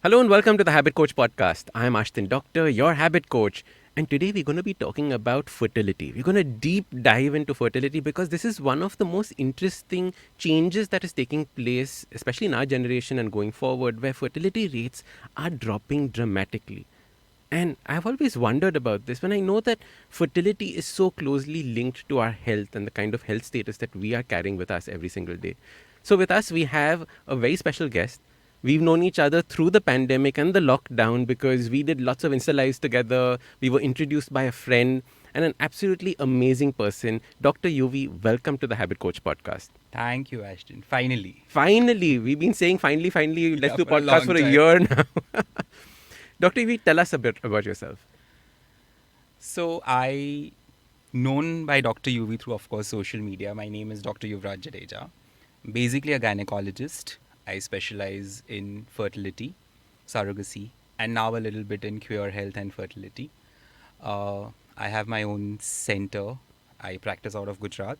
Hello and welcome to the Habit Coach podcast. I'm Ashdin, doctor, your habit coach. And today we're going to be talking about fertility. We're going to deep dive into fertility because this is one of the most interesting changes that is taking place, especially in our generation and going forward, where fertility rates are dropping dramatically. And I've always wondered about this when I know that fertility is so closely linked to our health and the kind of health status that we are carrying with us every single day. So, with us, we have a very special guest. We've known each other through the pandemic and the lockdown because we did lots of Insta lives together. We were introduced by a friend and an absolutely amazing person. Dr. Yuvi, welcome to the Habit Coach podcast. Thank you, Ashdin. Finally. Finally, we've been saying finally, let's do for a podcast long for a time. year now. Dr. Yuvi, tell us a bit about yourself. So, I known by Dr. Yuvi through, of course, social media. My name is Dr. Yuvraj Jadeja. Basically a gynecologist. I specialize in fertility, surrogacy, and now a little bit in queer health and fertility. I have my own center. I practice out of Gujarat.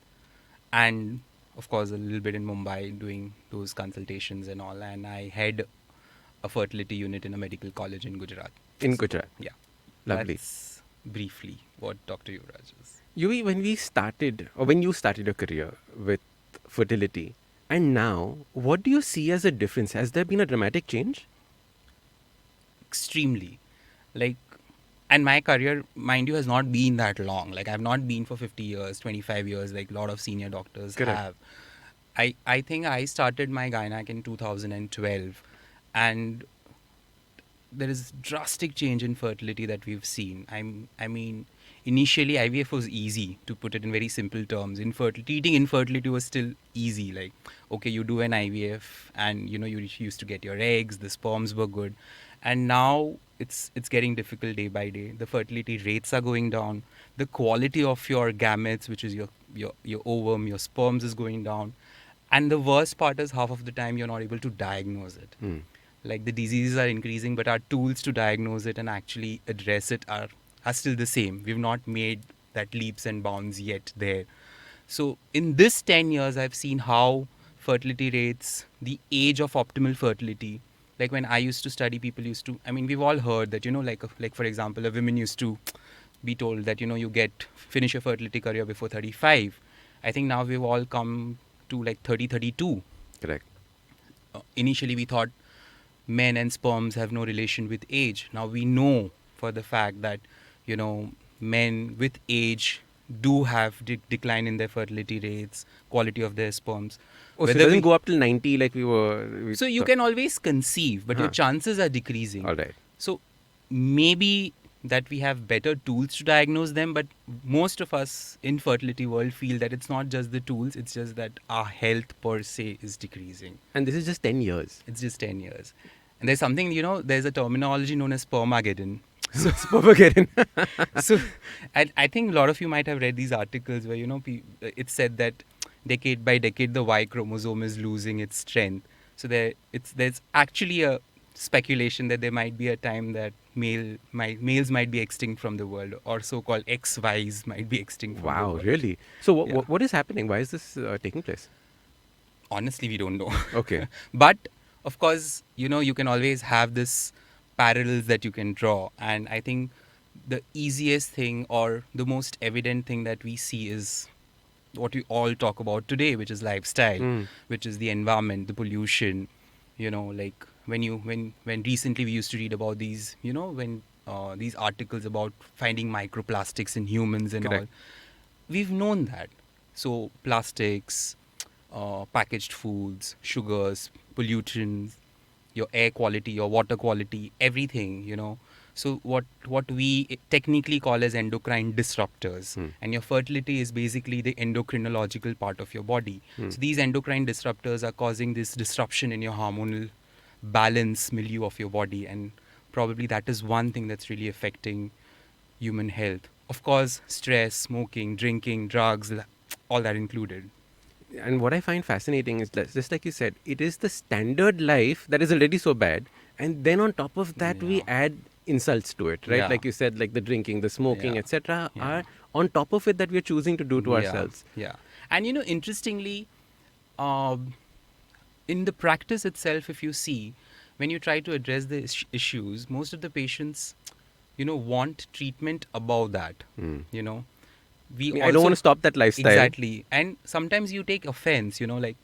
And, of course, a little bit in Mumbai doing those consultations and all. And I head a fertility unit in a medical college in Gujarat. In Gujarat. Yeah. Lovely. That's briefly what Dr. Yuvraj is. Yuvi, when you started your career with fertility, and now, what do you see as a difference? Has there been a dramatic change? Extremely. And my career, mind you, has not been that long. I've not been for 50 years, 25 years, like a lot of senior doctors Correct. have. I think I started my gynac in 2012. And there is drastic change in fertility that we've seen. I mean, initially IVF was easy, to put it in very simple terms. Treating infertility was still easy. Okay, you do an IVF and you used to get your eggs, the sperms were good. And now it's getting difficult day by day. The fertility rates are going down. The quality of your gametes, which is your ovum, your sperms, is going down. And the worst part is half of the time you're not able to diagnose it. The diseases are increasing, but our tools to diagnose it and actually address it are still the same. We've not made that leaps and bounds yet there. So in this 10 years, I've seen how fertility rates, the age of optimal fertility, like when I used to study, people used to, we've all heard that, like for example, a woman used to be told that, you finish your fertility career before 35. I think now we've all come to 30, 32. Correct. Initially, we thought men and sperms have no relation with age. Now we know for the fact that, men with age do have decline in their fertility rates, quality of their sperms. Oh, so it doesn't go up till 90 like So you can always conceive, but your chances are decreasing. All right. So maybe that we have better tools to diagnose them, but most of us in fertility world feel that it's not just the tools, it's just that our health per se is decreasing. And this is just 10 years. It's just 10 years. And there's something, there's a terminology known as spermageddon. So, spermageddon. So I think a lot of you might have read these articles where, it's said that decade by decade the Y chromosome is losing its strength. So there's actually a speculation that there might be a time that males might be extinct from the world, or so-called XYs might be extinct from the world. Wow, really? So Yeah. what is happening? Why is this taking place? Honestly, we don't know. Okay. But of course, you can always have this parallels that you can draw. And I think the easiest thing or the most evident thing that we see is what we all talk about today, which is lifestyle, which is the environment, the pollution. When recently we used to read about these, when these articles about finding microplastics in humans and Correct. all. We've known that. So plastics, packaged foods, sugars, pollutants, your air quality, your water quality, everything. So what we technically call as endocrine disruptors. And your fertility is basically the endocrinological part of your body. So these endocrine disruptors are causing this disruption in your hormonal balance milieu of your body, and probably that is one thing that's really affecting human health. Of course, stress, smoking, drinking, drugs, all that included. And what I find fascinating is that, just like you said, it is the standard life that is already so bad. And then on top of that, we add insults to it, right? Yeah. Like you said, like the drinking, the smoking, Yeah. etc. Yeah. are on top of it that we're choosing to do to ourselves. Yeah. And interestingly, Um, in the practice itself, if you see, when you try to address the issues, most of the patients, want treatment above that. Hmm. You know, we I don't want to also stop that lifestyle. exactly, and sometimes you take offense. Like,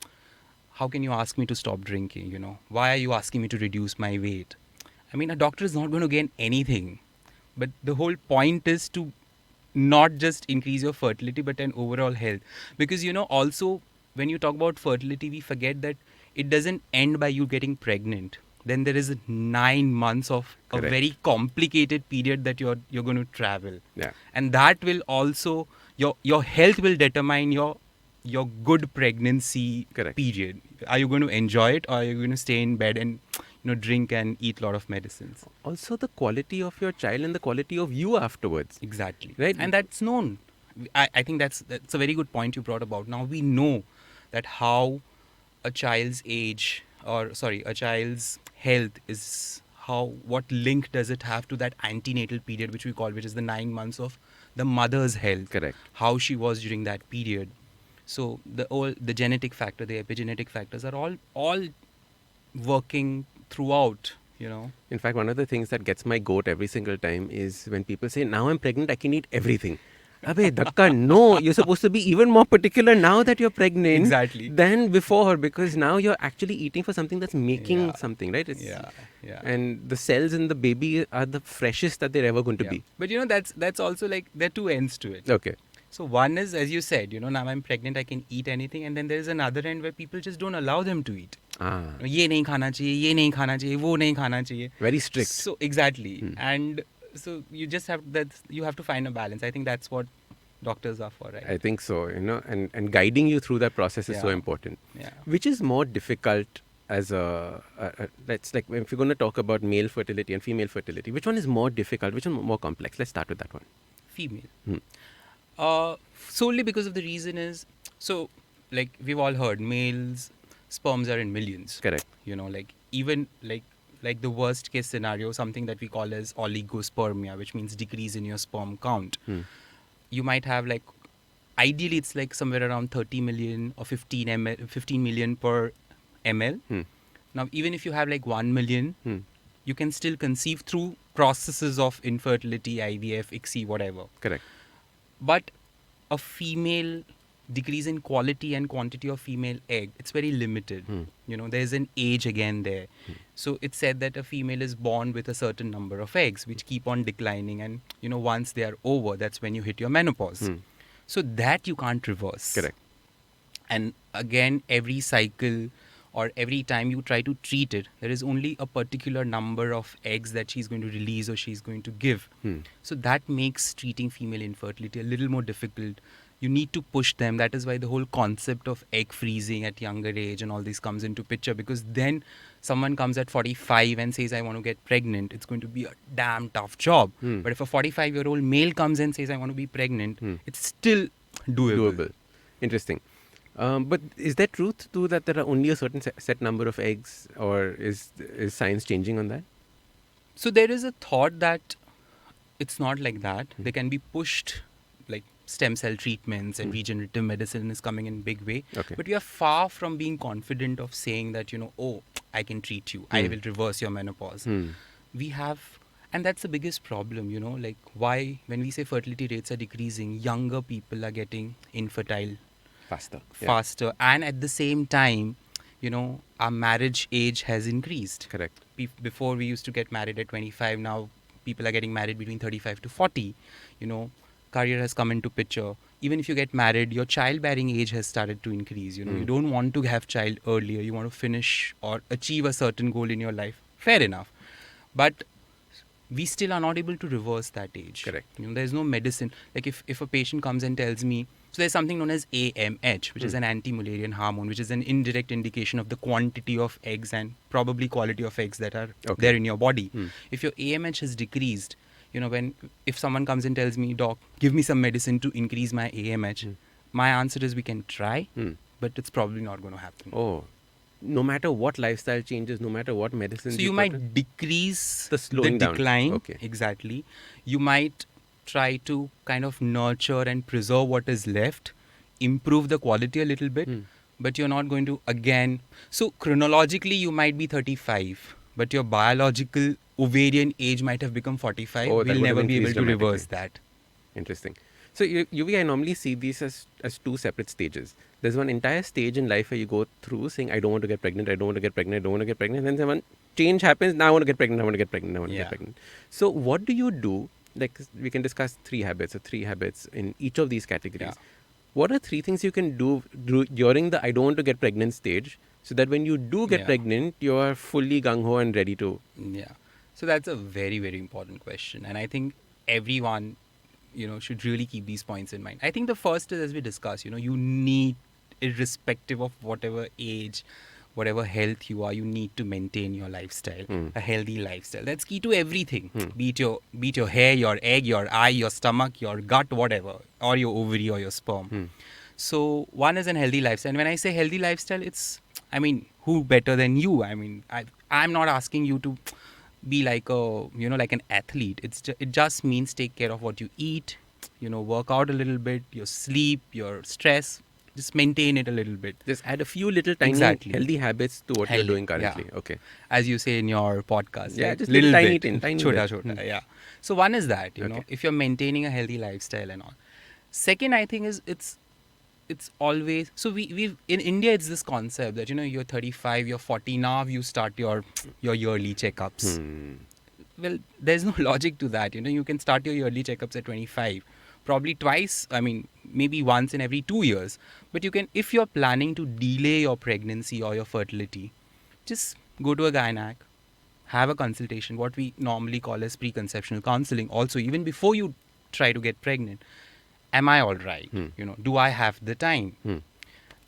how can you ask me to stop drinking? Why are you asking me to reduce my weight? I mean, a doctor is not going to gain anything, but the whole point is to not just increase your fertility but an overall health, because also when you talk about fertility, we forget that it doesn't end by you getting pregnant. Then there is 9 months of a Correct. very complicated period that you're going to travel, Yeah. and that will also your health will determine your good pregnancy Correct. period. Are you going to enjoy it, or are you going to stay in bed and drink and eat a lot of medicines? Also, the quality of your child and the quality of you afterwards. Exactly. Right. And that's known. I think that's a very good point you brought about. Now we know that how a child's age, or sorry, a child's health is, what link does it have to that antenatal period, which we call, which is the 9 months of the mother's health. Correct. How she was during that period. So the genetic factor, the epigenetic factors are all working throughout. In fact, one of the things that gets my goat every single time is when people say, now I'm pregnant, I can eat everything. Abey, Dakka, no, you're supposed to be even more particular now that you're pregnant Exactly. than before, because now you're actually eating for something that's making Yeah. something, right? Yeah. And the cells in the baby are the freshest that they're ever going to Yeah. be. But that's also like, there are two ends to it. Okay. So one is, as you said, now I'm pregnant, I can eat anything, and then there is another end where people just don't allow them to eat. Ah, ये नहीं खाना चाहिए, ये नहीं खाना चाहिए, वो नहीं खाना चाहिए. very strict. So exactly, and so you just have you have to find a balance. I think that's what doctors are for, right? I think so, and guiding you through that process is so Yeah. important. Yeah. Which is more difficult as let's, like, if you're going to talk about male fertility and female fertility, which one is more difficult? Which one more complex? Let's start with that one. Female. Hmm. Solely because of the reason is, so like we've all heard, males sperms are in millions. Correct. Like even like the worst case scenario, something that we call as oligospermia, which means decrease in your sperm count. You might have, like, ideally it's like somewhere around 30 million or 15 million per ml. Now even if you have like 1 million, you can still conceive through processes of infertility, IVF, ICSI, whatever. Correct. But a female, decrease in quality and quantity of female egg, it's very limited. There's an age again there. So it's said that a female is born with a certain number of eggs which keep on declining, and once they are over, that's when you hit your menopause. So that you can't reverse. Correct. And again, every cycle or every time you try to treat it, there is only a particular number of eggs that she's going to release or she's going to give. So that makes treating female infertility a little more difficult. You need to push them. That is why the whole concept of egg freezing at younger age and all this comes into picture, because then someone comes at 45 and says, I want to get pregnant. It's going to be a damn tough job. But if a 45-year-old male comes and says, I want to be pregnant, it's still doable. Interesting. But is there truth to that there are only a certain set number of eggs, or is science changing on that? So there is a thought that it's not like that. They can be pushed, like stem cell treatments and regenerative medicine is coming in big way. Okay. But we are far from being confident of saying that, oh, I can treat you. I will reverse your menopause. We have, and that's the biggest problem, like why, when we say fertility rates are decreasing, younger people are getting infertile faster, and at the same time, our marriage age has increased. Correct. Before we used to get married at 25, now people are getting married between 35 to 40. Career has come into picture. Even if you get married, your childbearing age has started to increase. You don't want to have child earlier. You want to finish or achieve a certain goal in your life. Fair enough. But we still are not able to reverse that age. Correct. There's no medicine. Like if a patient comes and tells me, so there's something known as AMH, which is an anti-Mullerian hormone, which is an indirect indication of the quantity of eggs and probably quality of eggs that are there in your body. If your AMH has decreased, if someone comes and tells me, doc, give me some medicine to increase my AMH, my answer is we can try, but it's probably not going to happen. Oh, no matter what lifestyle changes, no matter what medicine. So you might decrease the slowing down. decline. Okay. Exactly. You might try to kind of nurture and preserve what is left, improve the quality a little bit, but you're not going to again. So chronologically, you might be 35, but your biological ovarian age might have become 45. Oh, that We'll would have never be able increased to reverse dramatically. that. Interesting. So, UV, I normally see these as two separate stages. There's one entire stage in life where you go through saying, I don't want to get pregnant, I don't want to get pregnant, I don't want to get pregnant. And then one change happens, now I want to get pregnant, I want to get pregnant, I want to get Yeah. pregnant. So, what do you do? Like, we can discuss three habits in each of these categories. Yeah. What are three things you can do during the I don't want to get pregnant stage so that when you do get Yeah. pregnant, you are fully gung ho and ready to? Yeah. So that's a very, very important question. And I think everyone, should really keep these points in mind. I think the first is, as we discussed, you need, irrespective of whatever age, whatever health you are, you need to maintain your lifestyle, a healthy lifestyle. That's key to everything. Be it your hair, your egg, your eye, your stomach, your gut, whatever, or your ovary or your sperm. So one is a healthy lifestyle. And when I say healthy lifestyle, who better than you? I'm not asking you to be like like an athlete. It just means take care of what you eat, work out a little bit, your sleep, your stress, just maintain it a little bit. Just add a few little tiny Exactly. healthy habits to what you're Healthy, doing currently. yeah. Okay. As you say in your podcast, Yeah, right? just little tiny bit, tiny chota bit. chota, yeah. So one is that, Okay. if you're maintaining a healthy lifestyle and all. Second, I think is it's always, so we've in India, it's this concept that you're 35, you're 40, now you start your yearly checkups. Well, there's no logic to that. You can start your yearly checkups at 25, probably twice, maybe once in every 2 years. But you can, if you're planning to delay your pregnancy or your fertility, just go to a gynac, have a consultation, what we normally call as preconceptional counseling. Also, even before you try to get pregnant, am I all right? Do I have the time?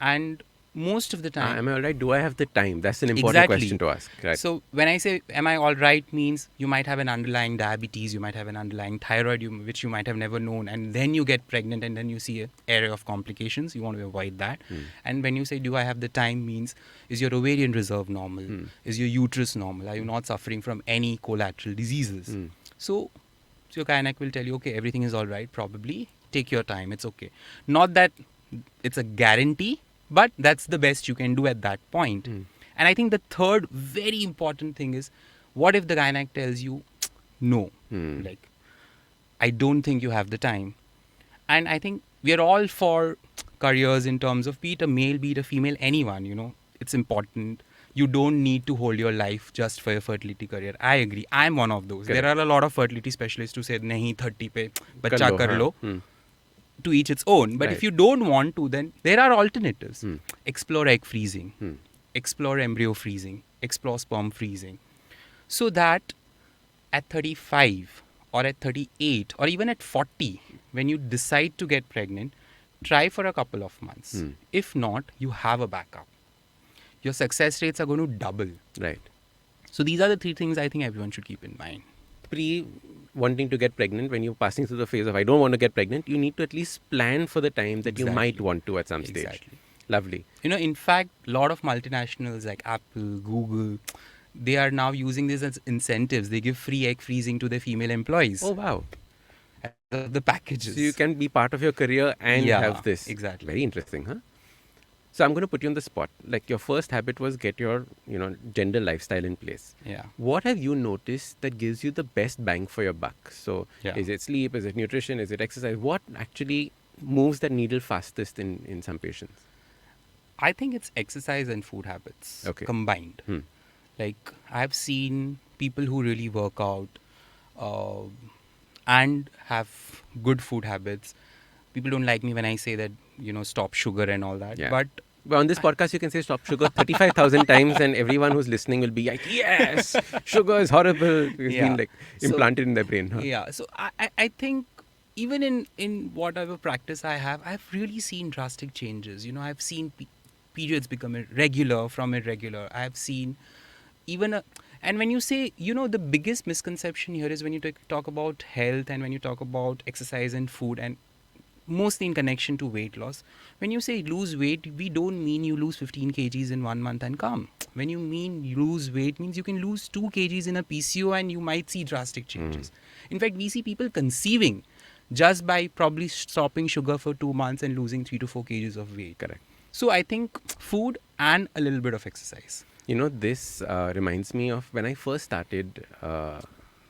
And most of the time, Am I all right? Do I have the time? That's an important Exactly. question to ask. Right. So when I say am I all right, means you might have an underlying diabetes, you might have an underlying thyroid, which you might have never known, and then you get pregnant and then you see an area of complications. You want to avoid that. And when you say do I have the time, means is your ovarian reserve normal? Is your uterus normal? Are you not suffering from any collateral diseases? So your gynac will tell you, okay, everything is all right, probably. Take your time, it's okay. Not that it's a guarantee, but that's the best you can do at that point. And I think the third very important thing is, what if the gynac tells you, no, like, I don't think you have the time. And I think we are all for careers in terms of, be it a male, be it a female, anyone, it's important. You don't need to hold your life just for your fertility career. I agree. I'm one of those. Correct. There are a lot of fertility specialists who say, nahi, 30 pe bachcha kar lo. हाँ. To each its own. But Right. if you don't want to, then there are alternatives. Explore egg freezing, explore embryo freezing, explore sperm freezing. So that at 35 or at 38 or even at 40, when you decide to get pregnant, try for a couple of months. If not, you have a backup. Your success rates are going to double. Right. So these are the three things I think everyone should keep in mind. Wanting to get pregnant, when you're passing through the phase of I don't want to get pregnant, you need to at least plan for the time that you might want to at some stage. Exactly. Lovely. In fact, a lot of multinationals like Apple, Google, they are now using this as incentives. They give free egg freezing to their female employees. Oh, wow. The packages. So you can be part of your career and have this. Exactly. Very interesting, huh? So I'm going to put you on the spot. Like, your first habit was get your, gender lifestyle in place. Yeah. What have you noticed that gives you the best bang for your buck? So is it sleep? Is it nutrition? Is it exercise? What actually moves that needle fastest in some patients? I think it's exercise and food habits combined. Like, I've seen people who really work out and have good food habits. People don't like me when I say that, stop sugar and all that. Yeah. But well, on this podcast, you can say stop sugar 35,000 times and everyone who's listening will be like, yes, sugar is horrible. It's been like implanted in their brain. Huh? Yeah. So I think even in whatever practice I have, I've really seen drastic changes. I've seen periods become irregular from irregular. I've seen even and when you say, the biggest misconception here is when you talk about health and when you talk about exercise and food, and mostly in connection to weight loss. When you say lose weight, we don't mean you lose 15 kgs in 1 month and come. When you mean you lose weight, means you can lose 2 kgs in a PCO and you might see drastic changes. In fact, we see people conceiving just by probably stopping sugar for 2 months and losing 3 to 4 kgs of weight. Correct. So I think food and a little bit of exercise. This reminds me of when I first started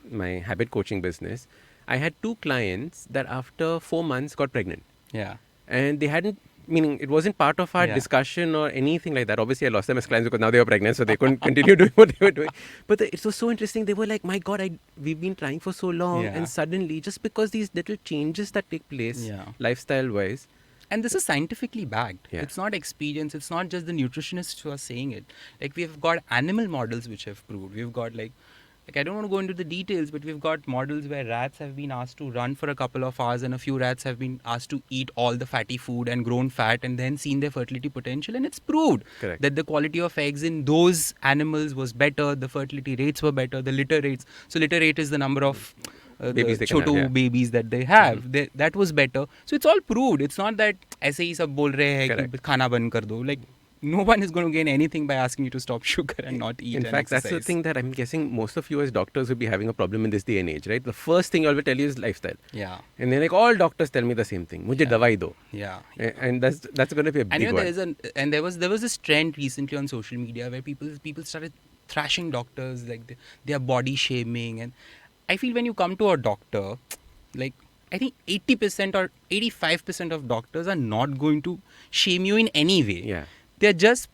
my habit coaching business. I had two clients that after 4 months got pregnant. Yeah. And they hadn't, meaning it wasn't part of our Yeah. discussion or anything like that. Obviously, I lost them as clients because now they were pregnant, so they couldn't continue doing what they were doing. But it was so interesting. They were like, my God, we've been trying for so long. Yeah. And suddenly, just because these little changes that take place, Yeah. lifestyle-wise. And this is scientifically backed. Yeah. It's not experience. It's not just the nutritionists who are saying it. Like, we've got animal models which have proved. We've got like I don't want to go into the details, but we've got models where rats have been asked to run for a couple of hours and a few rats have been asked to eat all the fatty food and grown fat and then seen their fertility potential. And it's proved Correct. that the quality of eggs in those animals was better, the fertility rates were better, the litter rates. So litter rate is the number of Babies the they can have, chotu yeah. babies that they have. That was better. So it's all proved. It's not that ऐसे ही सब बोल रहे हैं कि खाना बंद कर दो. Like, no one is going to gain anything by asking you to stop sugar and not eat. In and fact, exercise. that's the thing that I'm guessing most of you as doctors would be having a problem in this day and age, right? The first thing I will tell you is lifestyle. Yeah. And then like all doctors tell me the same thing. Mujhe dawai do. Yeah. And that's going to be a big one. There was this trend recently on social media where people started thrashing doctors, like they are body shaming. And I feel when you come to a doctor, like I think 80% or 85% of doctors are not going to shame you in any way. Yeah. They're just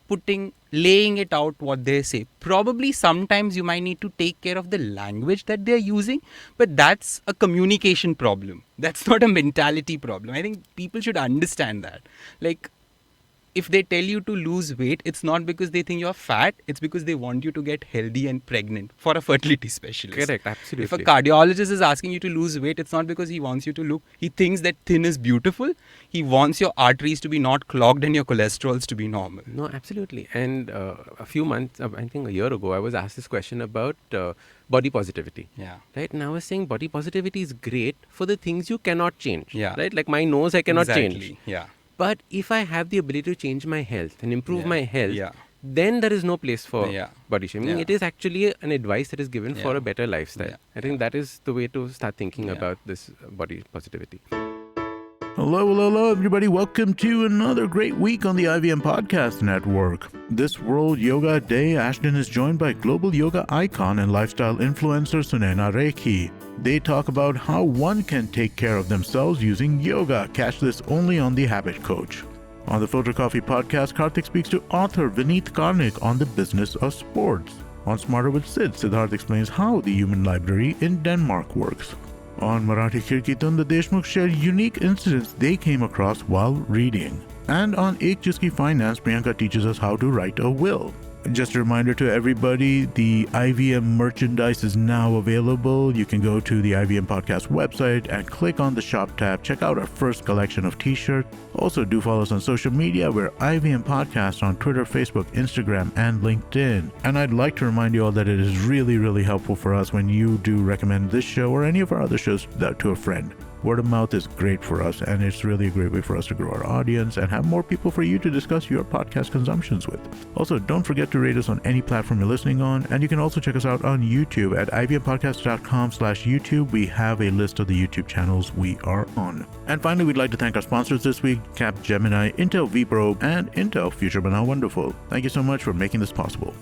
laying it out what they say. Probably sometimes you might need to take care of the language that they're using, but that's a communication problem. That's not a mentality problem. I think people should understand that. Like, if they tell you to lose weight, it's not because they think you're fat, it's because they want you to get healthy and pregnant for a fertility specialist. Correct, absolutely. If a cardiologist is asking you to lose weight, it's not because he wants you to look, he thinks that thin is beautiful. He wants your arteries to be not clogged and your cholesterols to be normal. No, absolutely. And a few months, I think a year ago, I was asked this question about body positivity. Yeah. Right? And I was saying body positivity is great for the things you cannot change. Yeah. Right? Like my nose, I cannot change. Exactly. Yeah. But if I have the ability to change my health and improve my health, then there is no place for body shaming. It is actually an advice that is given for a better lifestyle. Yeah. I think that is the way to start thinking about this body positivity. Hello, everybody. Welcome to another great week on the IVM Podcast Network. This World Yoga Day, Ashdin is joined by global yoga icon and lifestyle influencer Sunaina Rekhi. They talk about how one can take care of themselves using yoga. Catch this only on The Habit Coach. On the Filter Coffee Podcast, Karthik speaks to author Vineet Karnik on the business of sports. On Smarter with Sid, Siddharth explains how the human library in Denmark works. On Marathi Kirkitun, the Deshmukhs share unique incidents they came across while reading. And on Ek Jiski Finance, Priyanka teaches us how to write a will. Just a reminder to everybody, the IVM merchandise is now available. You can go to the IVM Podcast website and click on the shop tab. Check out our first collection of t-shirts. Also, do follow us on social media. We're IVM Podcast on Twitter, Facebook, Instagram, and LinkedIn. And I'd like to remind you all that it is really, really helpful for us when you do recommend this show or any of our other shows to a friend. Word of mouth is great for us, and it's really a great way for us to grow our audience and have more people for you to discuss your podcast consumptions with. Also, don't forget to rate us on any platform you're listening on, and you can also check us out on YouTube at ivmpodcast.com/YouTube. We have a list of the YouTube channels we are on. And finally, we'd like to thank our sponsors this week, Capgemini, Intel vPro, and Intel Future But Now Wonderful. Thank you so much for making this possible.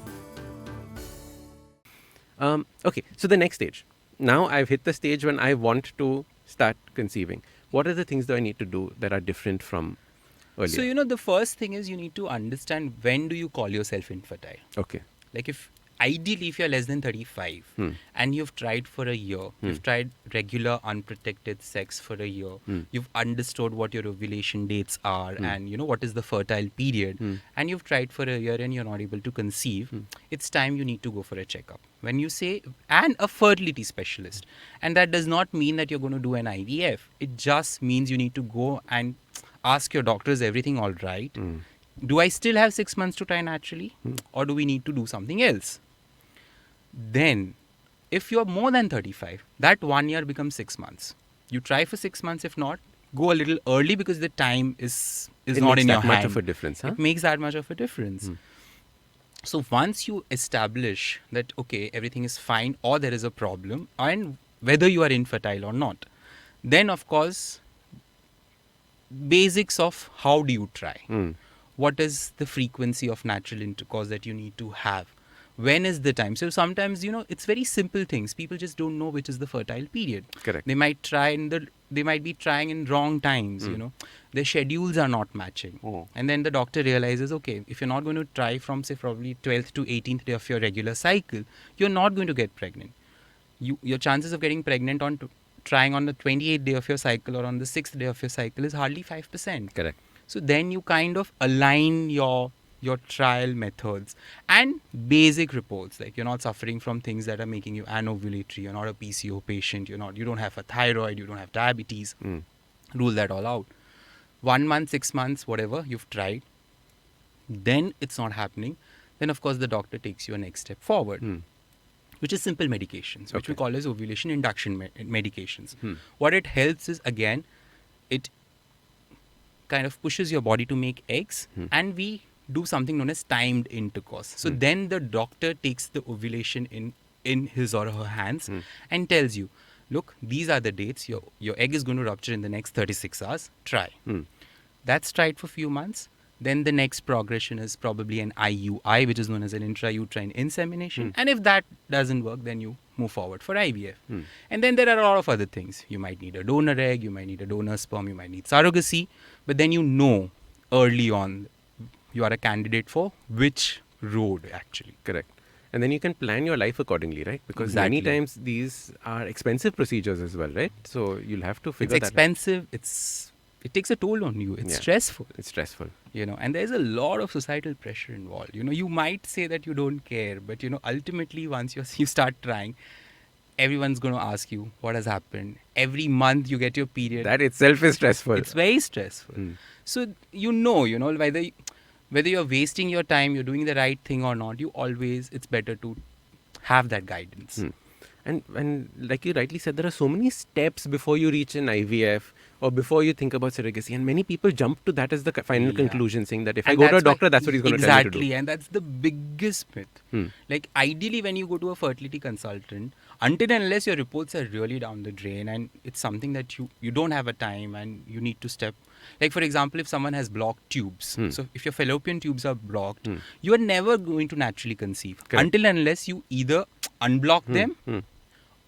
Okay, so the next stage. Now I've hit the stage when I want to start conceiving. What are the things that I need to do that are different from earlier? So, the first thing is you need to understand when do you call yourself infertile. Okay. Like ideally if you're less than 35 and you've tried for a year, you've tried regular unprotected sex for a year, you've understood what your ovulation dates are and what is the fertile period, and you've tried for a year and you're not able to conceive, it's time you need to go for a checkup. When you say, and a fertility specialist, and that does not mean that you're going to do an IVF. It just means you need to go and ask your doctor, is everything all right? Do I still have 6 months to try naturally? Or do we need to do something else? Then, if you're more than 35, that 1 year becomes 6 months. You try for 6 months. If not, go a little early because the time is not in your hand. It makes that much of a difference, huh? It makes that much of a difference. So once you establish that, okay, everything is fine or there is a problem and whether you are infertile or not, then of course, basics of how do you try? what is the frequency of natural intercourse that you need to have? When is the time? So sometimes, it's very simple things. People just don't know which is the fertile period. Correct. They might be trying in wrong times, Their schedules are not matching. Oh. And then the doctor realizes, okay, if you're not going to try from, say, probably 12th to 18th day of your regular cycle, you're not going to get pregnant. Your chances of getting pregnant trying on the 28th day of your cycle or on the 6th day of your cycle is hardly 5%. Correct. So then you kind of align your trial methods and basic reports, like you're not suffering from things that are making you anovulatory, you're not a PCO patient, you don't have a thyroid, you don't have diabetes. Rule that all out. 1 month, 6 months, whatever you've tried, then it's not happening, then of course the doctor takes you a next step forward, which is simple medications, which we call as ovulation induction medications. What it helps is, again, it kind of pushes your body to make eggs, and we do something known as timed intercourse. So then the doctor takes the ovulation in his or her hands and tells you, look, these are the dates, your egg is going to rupture in the next 36 hours, try. That's tried for a few months. Then the next progression is probably an IUI, which is known as an intrauterine insemination. And if that doesn't work, then you move forward for IVF. And then there are a lot of other things. You might need a donor egg, you might need a donor sperm, you might need surrogacy. But then you know early on you are a candidate for which road, actually. Correct. And then you can plan your life accordingly, right? Because many times these are expensive procedures as well, right? So you'll have to figure It's expensive. It takes a toll on you. It's stressful. It's stressful. And there's a lot of societal pressure involved. You might say that you don't care, but ultimately once you start trying, everyone's going to ask you what has happened. Every month you get your period. That itself is stressful. It's very stressful. So whether you're wasting your time, you're doing the right thing or not, it's better to have that guidance. And like you rightly said, there are so many steps before you reach an IVF or before you think about surrogacy. And many people jump to that as the final conclusion, saying that if I go to a doctor, that's what he's going to tell me to do. Exactly, and that's the biggest myth. Like ideally when you go to a fertility consultant, until and unless your reports are really down the drain and it's something that you don't have a time and you need to step. Like for example, if someone has blocked tubes, so if your fallopian tubes are blocked, you are never going to naturally conceive. Correct. Until and unless you either unblock them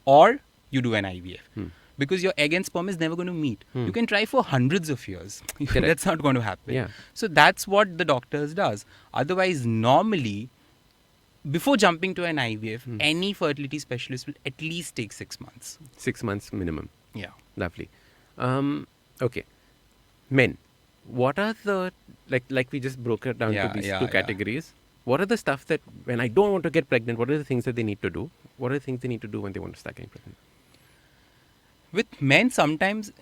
or you do an IVF. Because your egg and sperm is never going to meet. You can try for hundreds of years. That's not going to happen. Yeah. So that's what the doctors does. Otherwise, normally, before jumping to an IVF, any fertility specialist will at least take 6 months. 6 months minimum. Yeah. Lovely. Okay. Men. What are the, like we just broke it down to these two categories. What are the stuff that when I don't want to get pregnant, what are the things that they need to do? What are the things they need to do when they want to start getting pregnant? With men, sometimes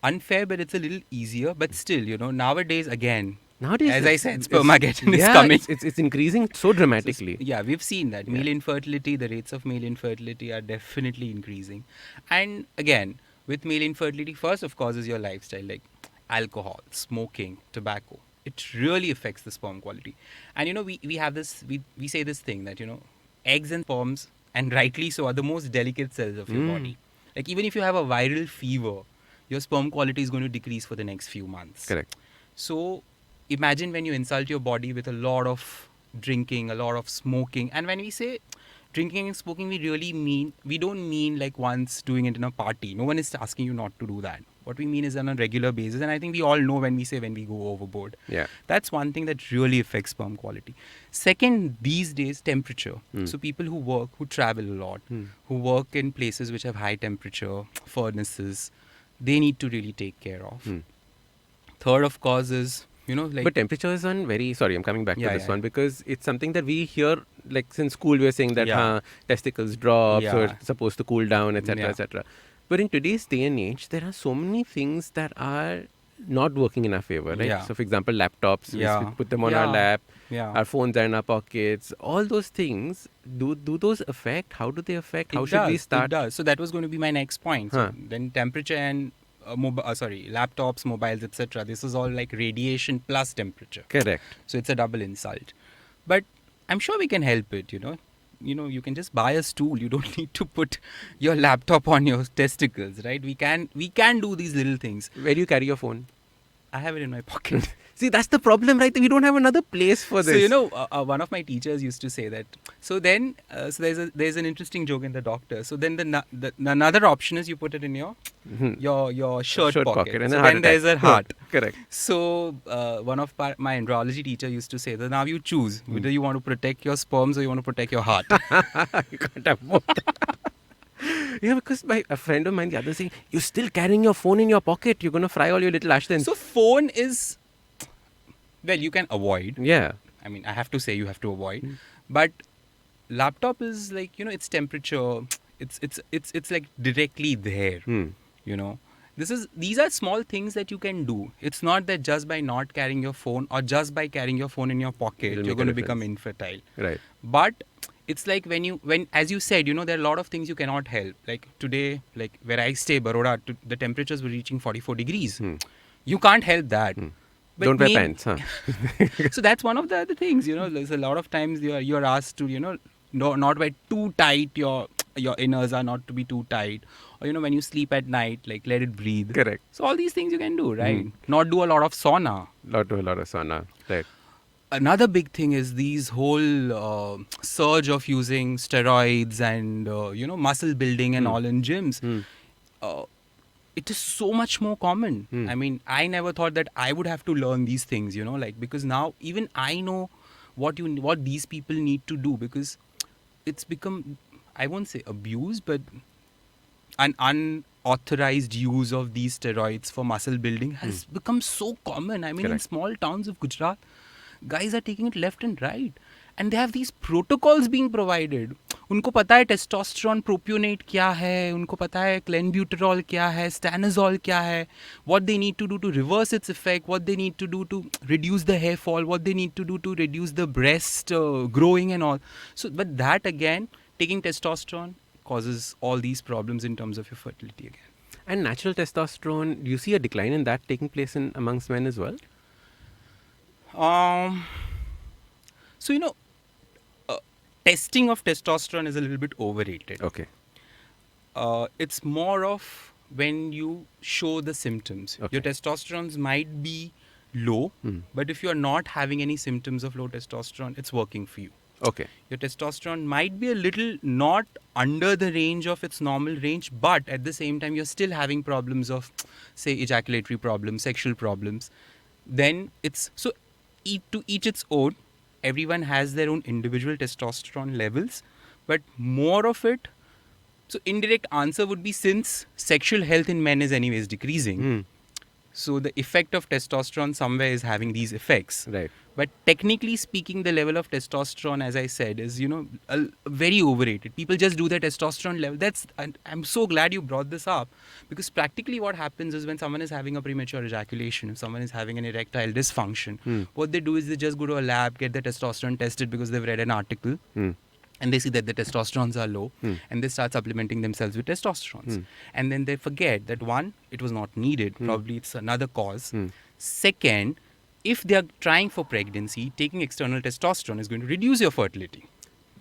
unfair, but it's a little easier. But still, nowadays, again, as I said, spermageddon is coming. It's increasing so dramatically. So, we've seen that. Male infertility, the rates of male infertility are definitely increasing. And again, with male infertility, first, of course, is your lifestyle, like alcohol, smoking, tobacco. It really affects the sperm quality. And, we have this, we say this thing that, eggs and sperms, and rightly so, are the most delicate cells of your body. Like even if you have a viral fever, your sperm quality is going to decrease for the next few months. Correct. So imagine when you insult your body with a lot of drinking, a lot of smoking. And when we say drinking and smoking, we don't mean like once doing it in a party. No one is asking you not to do that. What we mean is on a regular basis. And I think we all know when we say when we go overboard. Yeah. That's one thing that really affects sperm quality. Second, these days, temperature. So people who travel a lot, who work in places which have high temperature, furnaces, they need to really take care of. Third, of course, is, But temperature is I'm coming back to this one because it's something that we hear, like since school we're saying that testicles drop, so it's supposed to cool down, etc., etc. But in today's day and age, there are so many things that are not working in our favor, right? Yeah. So, for example, laptops, we put them on our lap, our phones are in our pockets, all those things, do those affect? How do they affect? How should we start? It does. So that was going to be my next point. So then temperature and laptops, mobiles, etc. This is all like radiation plus temperature. Correct. So it's a double insult. But I'm sure we can help it, you can just buy a stool. You don't need to put your laptop on your testicles, right? We can do these little things. Where do you carry your phone? I have it in my pocket. See, that's the problem, right? We don't have another place for this. So, you know, one of my teachers used to say that. So then, so there's an interesting joke in the doctor. So then another option is you put it in your shirt pocket. and So a then heart there's a attack. heart. Correct. So one of my andrology teacher used to say that now you choose whether you want to protect your sperms or you want to protect your heart. You can't have both. Yeah, because a friend of mine the other saying, you're still carrying your phone in your pocket. You're going to fry all your little Ashdins. So phone is, well, you can avoid. Yeah. I mean, I have to say you have to avoid. But laptop is like, you know, its temperature, it's like directly there. You know, these are small things that you can do. It's not that just by not carrying your phone or just by carrying your phone in your pocket, It'll you're make a going to difference. become infertile. Right. But it's like when as you said, you know, there are a lot of things you cannot help. Like today, like where I stay, Baroda, the temperatures were reaching 44 degrees. You can't help that. But Don't wear pants, huh? So that's one of the other things, you know. There's a lot of times you're asked to, you know, not wear too tight. Your inners are not to be too tight, or you know, when you sleep at night, like let it breathe. Correct. So all these things you can do, right? Not do a lot of sauna. A lot of sauna. Right. Another big thing is these whole surge of using steroids and you know, muscle building and all in gyms. It is so much more common. I mean, I never thought that I would have to learn these things, you know, like, because now even I know what these people need to do, because it's become, I won't say abuse, but an unauthorized use of these steroids for muscle building has become so common. I mean, in Correct. small towns of Gujarat, guys are taking it left and right, and they have these protocols being provided. उनको पता है testosterone प्रोप्योनेट क्या है, उनको पता है क्लेनब्यूटेरॉल क्या है, स्टैनाजोल क्या है, what they need to do to reverse its effect, what they need to do to reduce the hair fall, what they need to do to reduce the breast growing and all. So, but that again, taking testosterone causes all these problems in terms of your fertility again. And natural testosterone, do you see a decline in that taking place amongst men as well? So, you know, testing of testosterone is a little bit overrated. Okay. It's more of when you show the symptoms. Okay. Your testosterone might be low, but if you're not having any symptoms of low testosterone, it's working for you. Okay. Your testosterone might be a little not under the range of its normal range, but at the same time, you're still having problems of, say, ejaculatory problems, sexual problems. Then it's, so to each its own. Everyone has their own individual testosterone levels, but more of it. So indirect answer would be, since sexual health in men is anyways decreasing, so the effect of testosterone somewhere is having these effects. Right. But technically speaking, the level of testosterone, as I said, is, you know, very overrated. People just do their testosterone level. I'm so glad you brought this up, because practically what happens is when someone is having a premature ejaculation, if someone is having an erectile dysfunction, what they do is they just go to a lab, get the testosterone tested because they've read an article. And they see that the testosterones are low, and they start supplementing themselves with testosterones. And then they forget that, one, it was not needed. Probably it's another cause. Second, if they are trying for pregnancy, taking external testosterone is going to reduce your fertility.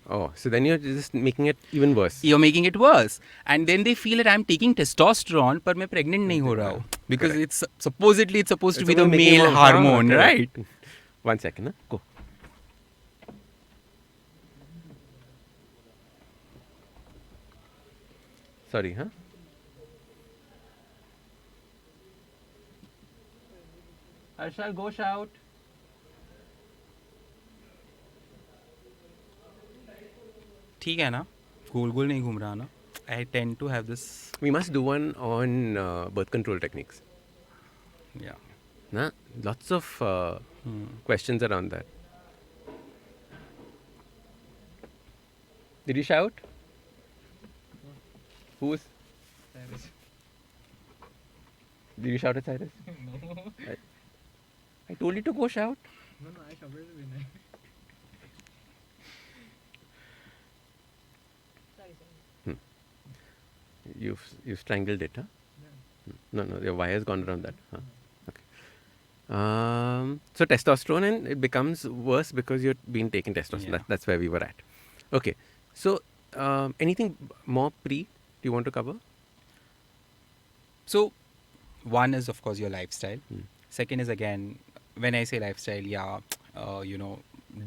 Oh, so then you're just making it even worse. You're making it worse. And then they feel that I'm taking testosterone, but मैं pregnant नहीं हो रहा हूँ. Because it's supposed to be the male hormone, right? 1 second, huh? Go. Sorry, huh? I shall go shout. ठीक है ना? गोल गोल नहीं घूम रहा ना? I tend to have this. We must do one on birth control techniques. Yeah. Nah? Lots of questions around that. Did you shout? Who's? Cyrus. Did you shout at Cyrus? No. I told you to go shout. No, I shouted when You've strangled it, huh? No, your wire's gone around that. Huh? Okay. So testosterone, and it becomes worse because you're been taking testosterone. Yeah. That's where we were at. Okay. So anything more do you want to cover? So, one is, of course, your lifestyle. Second is, again, when I say lifestyle, yeah,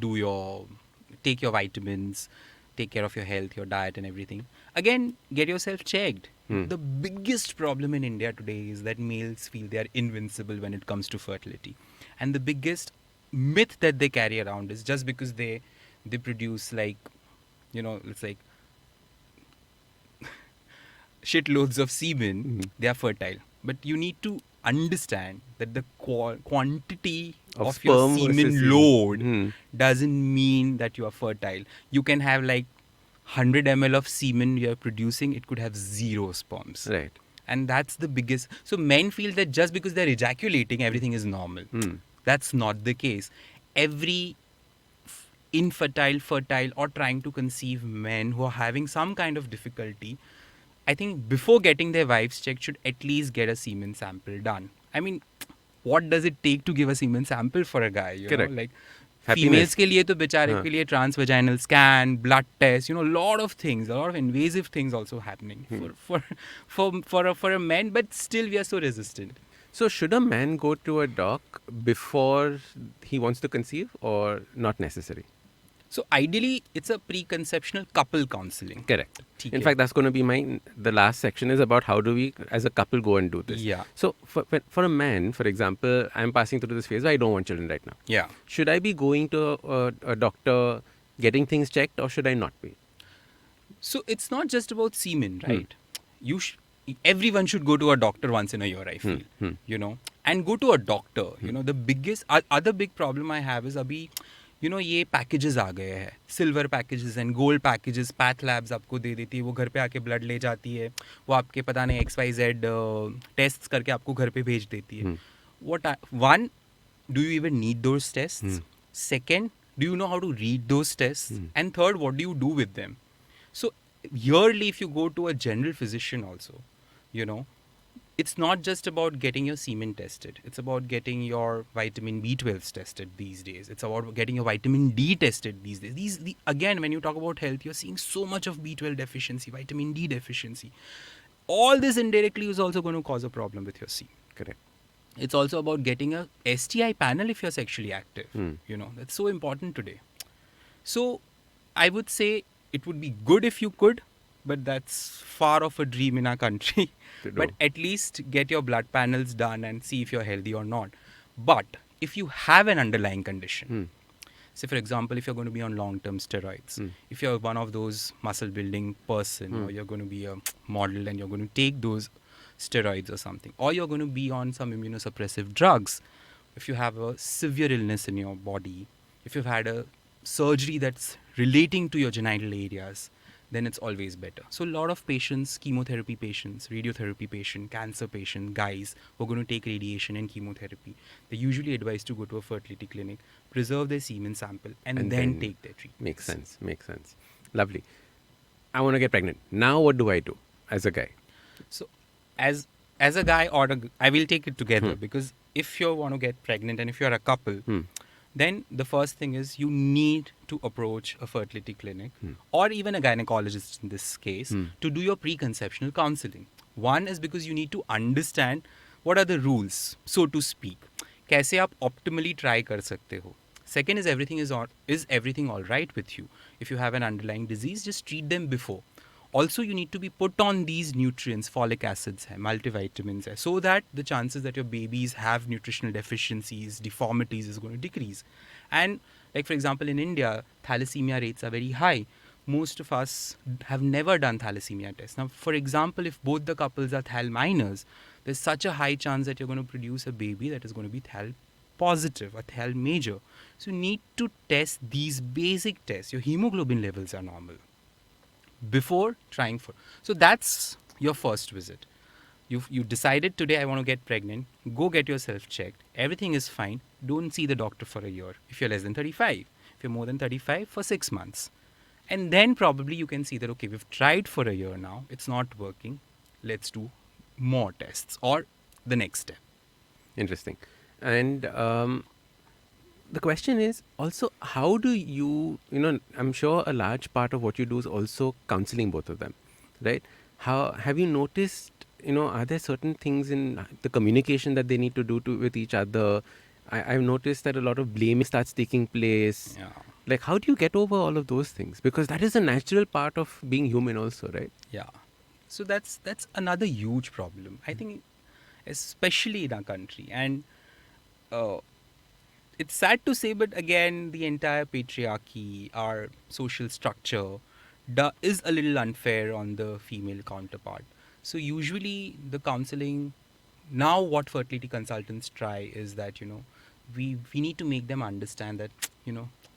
do take your vitamins, take care of your health, your diet, and everything. Again, get yourself checked. The biggest problem in India today is that males feel they are invincible when it comes to fertility, and the biggest myth that they carry around is just because they produce like, it's like shitloads of semen, they are fertile. But you need to understand that the quantity Of of your sperm versus semen semen. load doesn't mean that you are fertile. You can have like 100 ml of semen you are producing, it could have zero sperms. Right. And that's the biggest. So men feel that just because they're ejaculating, everything is normal. That's not the case. Every infertile, fertile, or trying to conceive men who are having some kind of difficulty, I think before getting their wives checked, should at least get a semen sample done. I mean, what does it take to give a semen sample for a guy? Correct. Like Happiness. females के लिए तो बेचारे हाँ. के लिए transvaginal scan, blood test, a lot of things, a lot of invasive things also happening for a man, but still we are so resistant. So should a man go to a doc before he wants to conceive, or not necessary? So ideally, it's a preconceptional couple counseling. Correct. ठीक In है. fact, that's going to be the last section is about how do we, as a couple, go and do this. Yeah. So for a man, for example, I'm passing through this phase where I don't want children right now. Yeah. Should I be going to a doctor, getting things checked, or should I not be? So it's not just about semen, right? Everyone should go to a doctor once in a year, I feel. And go to a doctor. The biggest other big problem I have is abhi, ये packages आ गए हैं, silver packages and gold packages, path labs आपको दे देती है, वो घर पे आके ब्लड ले जाती है, वो आपके पता नहीं XYZ टेस्ट्स करके आपको घर पे भेज देती है. One, do you even need those tests? Second, do you know how to read those tests? And third, what do you do with them? So yearly, if you go to a general physician also, it's not just about getting your semen tested. It's about getting your vitamin B12 tested these days. It's about getting your vitamin D tested these days. Again, when you talk about health, you're seeing so much of B12 deficiency, vitamin D deficiency. All this indirectly is also going to cause a problem with your semen. Correct. It's also about getting a STI panel if you're sexually active. That's so important today. So I would say it would be good if you could, but that's far off a dream in our country. But at least get your blood panels done and see if you're healthy or not. But if you have an underlying condition, say for example, if you're going to be on long-term steroids, if you're one of those muscle building person, or you're going to be a model and you're going to take those steroids or something, or you're going to be on some immunosuppressive drugs, if you have a severe illness in your body, if you've had a surgery that's relating to your genital areas, then it's always better. So a lot of patients, chemotherapy patients, radiotherapy patient, cancer patient, guys who are going to take radiation and chemotherapy, they're usually advised to go to a fertility clinic, preserve their semen sample, and then take their treatment. Makes sense. Lovely. I want to get pregnant. Now what do I do as a guy? So as a guy I will take it together, because if you want to get pregnant and if you're a couple, then the first thing is you need to approach a fertility clinic or even a gynecologist in this case to do your preconceptional counseling. One is because you need to understand what are the rules, so to speak. कैसे आप optimally try कर सकते हो. Second is everything all right with you? If you have an underlying disease, just treat them before. Also, you need to be put on these nutrients, folic acids, multivitamins, so that the chances that your babies have nutritional deficiencies, deformities is going to decrease. And like for example, in India, thalassemia rates are very high. Most of us have never done thalassemia tests. Now, for example, if both the couples are thal minors, there's such a high chance that you're going to produce a baby that is going to be thal positive or thal major. So you need to test these basic tests. Your hemoglobin levels are normal before trying for. So that's your first visit. You decided today I want to get pregnant. Go get yourself checked. Everything is fine. Don't see the doctor for a year if you're less than 35. If you're more than 35, for 6 months. And then probably you can see that, okay, we've tried for a year now. It's not working. Let's do more tests or the next step. Interesting. And the question is also, how do you, I'm sure a large part of what you do is also counseling both of them, right? How have you noticed, are there certain things in the communication that they need to do with each other? I've noticed that a lot of blaming starts taking place. Yeah. Like, how do you get over all of those things? Because that is a natural part of being human, also, right? Yeah. So that's another huge problem. I think, especially in our country, and uh, it's sad to say, but again, the entire patriarchy, our social structure, is a little unfair on the female counterpart. So usually, the counseling now, what fertility consultants try is that we need to make them understand that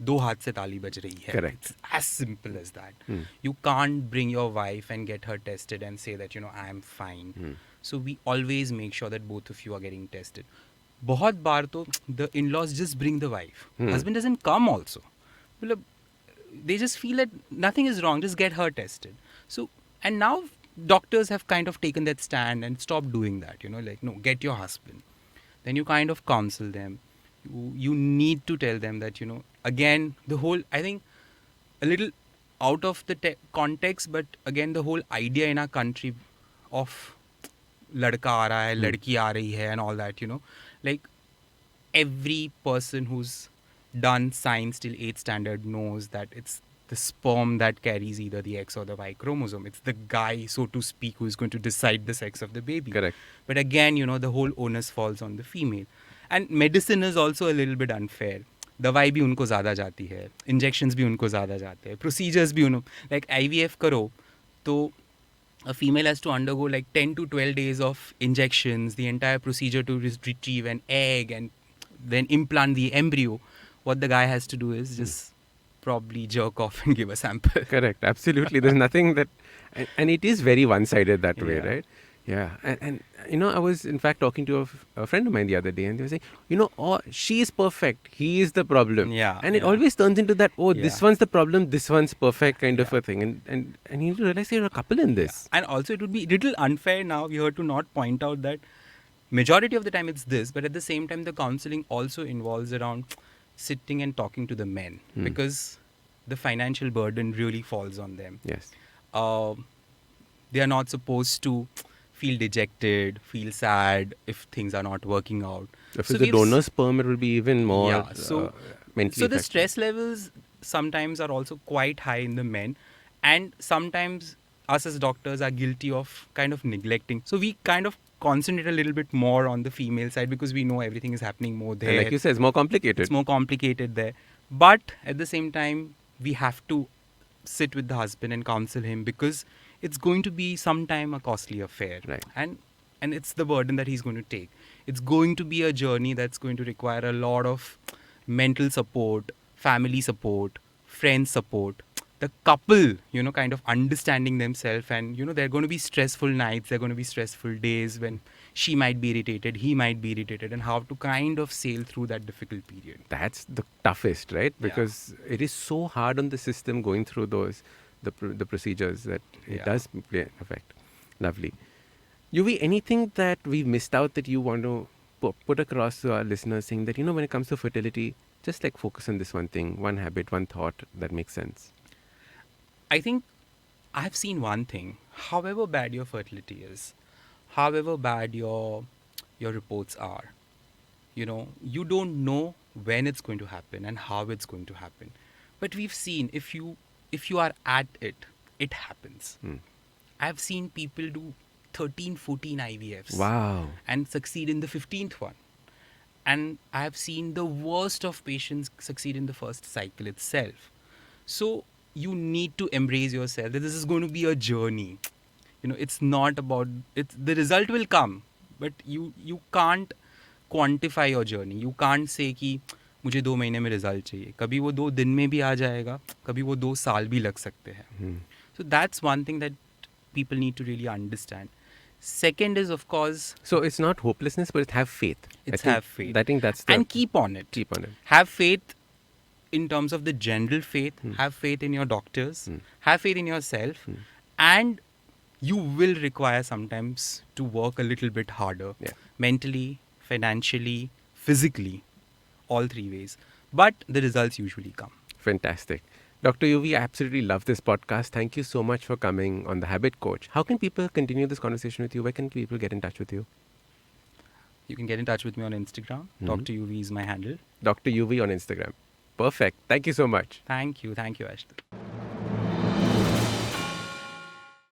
दो हाथ से ताली बज रही है. Correct. It's as simple as that. Hmm. You can't bring your wife and get her tested and say that I am fine. So we always make sure that both of you are getting tested. बहुत बार तो the in-laws just bring the wife. Husband doesn't come also. मतलब, they just feel that nothing is wrong, just get her tested. So, and now doctors have kind of taken that stand and stopped doing that, like, no, get your husband. Then you kind of counsel them. You need to tell them that, again, the whole, I think, a little out of the context, but again, the whole idea in our country of ladka aa raha hai, ladki aa rahi hai, and all that, like, every person who's done science till 8th standard knows that it's the sperm that carries either the X or the Y chromosome. It's the guy, so to speak, who is going to decide the sex of the baby. Correct. But again, the whole onus falls on the female. And medicine is also a little bit unfair. दवाई भी उनको ज़्यादा जाती है, injections भी उनको ज़्यादा जाते हैं, प्रोसीजर्स भी like IVF करो तो a female has to undergo like 10 to 12 days of injections, the entire procedure to retrieve an egg and then implant the embryo. What the guy has to do is just probably jerk off and give a sample. Correct. Absolutely. There's nothing that, and it is very one-sided that way, Yeah. right? Yeah. And I was in fact talking to a friend of mine the other day, and they were saying, oh, she is perfect, he is the problem. Yeah, And it yeah. always turns into that, this Yeah. one's the problem, this one's perfect kind of Yeah. a thing. And you need to realize you're a couple in this. And also it would be a little unfair now, we have to not point out that majority of the time it's this, but at the same time the counseling also involves around sitting and talking to the men because the financial burden really falls on them. Yes. They are not supposed to feel dejected, feel sad if things are not working out. If So it's the we've donor sperm, it will be even more Yeah, so mentally so the affected. stress levels sometimes are also quite high in the men, and sometimes us as doctors are guilty of kind of neglecting. So we kind of concentrate a little bit more on the female side because we know everything is happening more there. And like you said, it's more complicated. It's more complicated there. But at the same time, we have to sit with the husband and counsel him because it's going to be sometime a costly affair. Right. And it's the burden that he's going to take. It's going to be a journey that's going to require a lot of mental support, family support, friend support. The couple, kind of understanding themselves, and, there are going to be stressful nights, there are going to be stressful days when she might be irritated, he might be irritated, and how to kind of sail through that difficult period. That's the toughest, right? Yeah. Because it is so hard on the system going through the procedures that it Yeah. does play an effect. Lovely. Yuvi, anything that we've missed out that you want to put across to our listeners, saying that, when it comes to fertility, just like focus on this one thing, one habit, one thought that makes sense? I think I've seen one thing. However bad your fertility is, however bad your reports are, you don't know when it's going to happen and how it's going to happen. But we've seen if you are at it, it happens. I've seen people do 13, 14 IVFs. Wow. And succeed in the 15th one. And I've seen the worst of patients succeed in the first cycle itself. So you need to embrace yourself that this is going to be a journey. It's not about the result will come, but you can't quantify your journey. You can't say कि मुझे 2 महीने में result चाहिए. कभी वो 2 दिन में भी आ जाएगा, कभी वो 2 साल भी लग सकते हैं. So that's one thing that people need to really understand. Second is, of course, So it's not hopelessness, but it's have faith. It's I think- have faith. I think that's the... and keep on it. Keep on it. Have faith in terms of the general faith. Have faith in your doctors. Have faith in yourself. And you will require sometimes to work a little bit harder. Yeah. Mentally, financially, physically. All 3 ways. But the results usually come. Fantastic. Dr. Yuvi, I absolutely love this podcast. Thank you so much for coming on The Habit Coach. How can people continue this conversation with you? Where can people get in touch with you? You can get in touch with me on Instagram. Dr. UV is my handle. Dr. UV on Instagram. Perfect. Thank you so much. Thank you, Ashton.